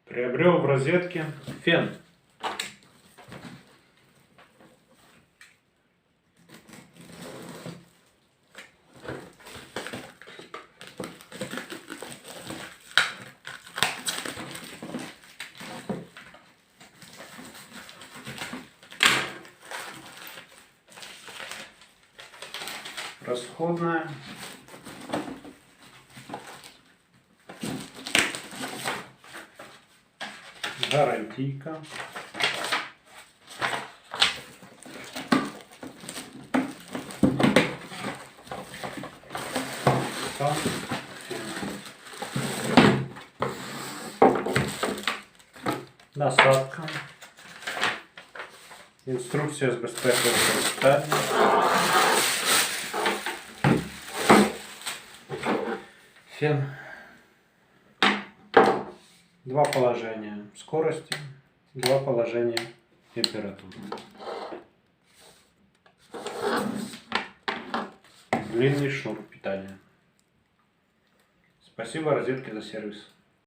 Приобрел в розетке фен. Расходная. Гарантийка. Насадка. Інструкція з безпеки використання. Фен. Два положения скорости, два положения температуры. Длинный шнур питания. Спасибо розетке за сервис.